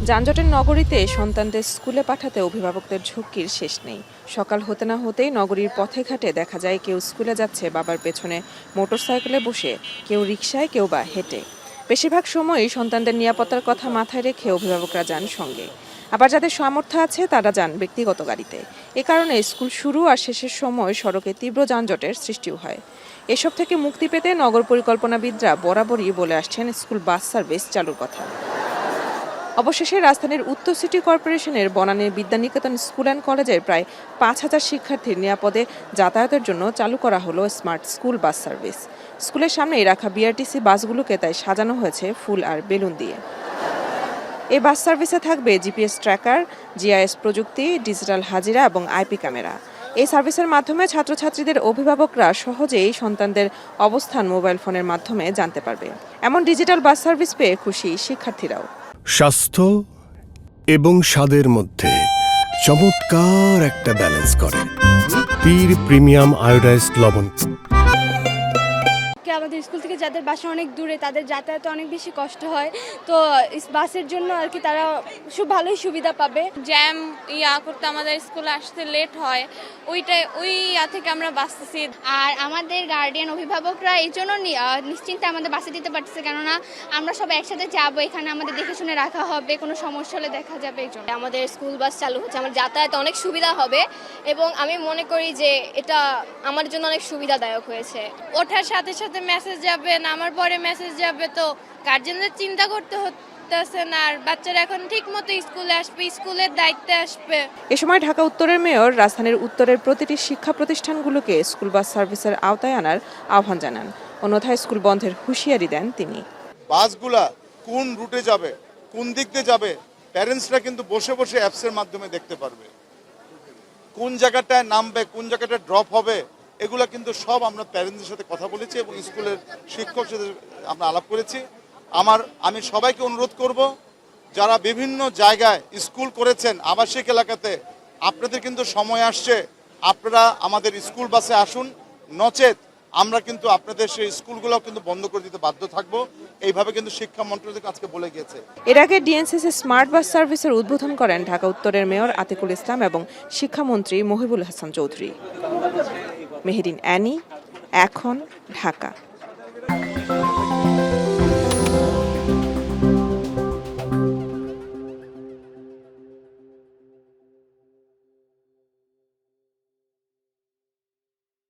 যানজটের নগরীতে সন্তানদের স্কুলে পাঠাতে অভিভাবকদের ঝুঁকির শেষ নেই। সকাল হতে না হতেই নগরীর পথে ঘাটে দেখা যায় কেউ স্কুলে যাচ্ছে বাবার পেছনে মোটরসাইকেলে বসে, কেউ রিকশায়, কেউ বা হেঁটে। বেশিরভাগ সময়ই সন্তানদের নিরাপত্তার কথা মাথায় রেখে অভিভাবকরা যান সঙ্গে। আবার যাদের সামর্থ্য আছে তারা যান ব্যক্তিগত গাড়িতে। এ কারণে স্কুল শুরু আর শেষের সময় সড়কে তীব্র যানজটের সৃষ্টিও হয়। এসব থেকে মুক্তি পেতে নগর পরিকল্পনাবিদরা বরাবরই বলে আসছেন স্কুল বাস সার্ভিস চালুর কথা। অবশেষে রাজধানীর উত্তর সিটি কর্পোরেশনের বনানীর বিদ্যানিকেতন স্কুল অ্যান্ড কলেজের প্রায় ৫,০০০ শিক্ষার্থীর নিরাপদে যাতায়াতের জন্য চালু করা হলো স্মার্ট স্কুল বাস সার্ভিস। স্কুলের সামনেই রাখা বিআরটিসি বাসগুলোকে তাই সাজানো হয়েছে ফুল আর বেলুন দিয়ে। এই বাস সার্ভিসে থাকবে জিপিএস ট্র্যাকার, জিআইএস প্রযুক্তি, ডিজিটাল হাজিরা এবং আইপি ক্যামেরা। এই সার্ভিসের মাধ্যমে ছাত্রছাত্রীদের অভিভাবকরা সহজেই সন্তানদের অবস্থান মোবাইল ফোনের মাধ্যমে জানতে পারবে। এমন ডিজিটাল বাস সার্ভিস পেয়ে খুশি শিক্ষার্থীরাও। স্বাস্থ্য এবং স্বাদের মধ্যে চমৎকার একটা ব্যালেন্স করে পীর প্রিমিয়াম আয়োডাইজড লবণ। আমাদের স্কুল থেকে যাদের বাসা অনেক দূরে তাদের যাতায়াতে অনেক বেশি কষ্ট হয়, তো বাসের জন্য আর কি তারা ভালোই সুবিধা পাবে। জ্যাম করতে আমাদের স্কুলে আসতে লেট হয়, ওই থেকে আমরা বাঁচতেছি। আর আমাদের গার্ডিয়ান অভিভাবকরা এই জন্য নিশ্চিন্তে আমাদের বাসে দিতে পারতেছে, কেননা আমরা সব একসাথে যাবো, এখানে আমাদের দেখে শুনে রাখা হবে, কোনো সমস্যা হলে দেখা যাবে। এই জন্য আমাদের স্কুল বাস চালু হচ্ছে, আমার যাতায়াতে অনেক সুবিধা হবে এবং আমি মনে করি যে এটা আমার জন্য অনেক সুবিধাদায়ক হয়েছে। ওঠার সাথে সাথে মেসেজ যাবে, নামার পরে মেসেজ যাবে, তো গার্জেনদের চিন্তা করতে হচ্ছে না। আর বাচ্চারা এখন ঠিক মতো স্কুলে আসবে, স্কুলের দায়িত্বে আসবে। এ সময় ঢাকা উত্তরের মেয়র রাজধানীর উত্তরের প্রতিটি শিক্ষা প্রতিষ্ঠানগুলোকে স্কুল বাস সার্ভিসের আওতায় আনার আহ্বান জানান। অন্যথায় স্কুল বন্ধের হুঁশিয়ারি দেন তিনি। বাসগুলা কোন রুটে যাবে, কোন দিক দিয়ে যাবে, প্যারেন্টসরা কিন্তু বসে বসে অ্যাপসের মাধ্যমে দেখতে পারবে। কোন জায়গাটায় নামবে, কোন জায়গাটায় ড্রপ হবে, এগুলা কিন্তু সব আমরা প্যারেন্টসদের সাথে কথা বলেছি এবং স্কুলের শিক্ষক সাথে আমরা আলাপ করেছি। আমি সবাইকে অনুরোধ করব, যারা বিভিন্ন জায়গায় স্কুল করেছেন আবাসিক এলাকাতে, আপনাদের কিন্তু সময় আসছে, আপনারা আমাদের স্কুল বাসে আসুন, নচেত আমরা কিন্তু আপনাদের সেই স্কুলগুলো কিন্তু বন্ধ করে দিতে বাধ্য থাকবো। এইভাবে কিন্তু শিক্ষা মন্ত্রণালয় আজকে বলে গিয়েছে। এর আগে ডিএনসিসি স্মার্ট বাস সার্ভিসের উদ্বোধন করেন ঢাকা উত্তরের মেয়র আতিকুল ইসলাম এবং শিক্ষামন্ত্রী মহিবুল হাসান চৌধুরী। মেহেরিন অ্যানি, এখন, ঢাকা।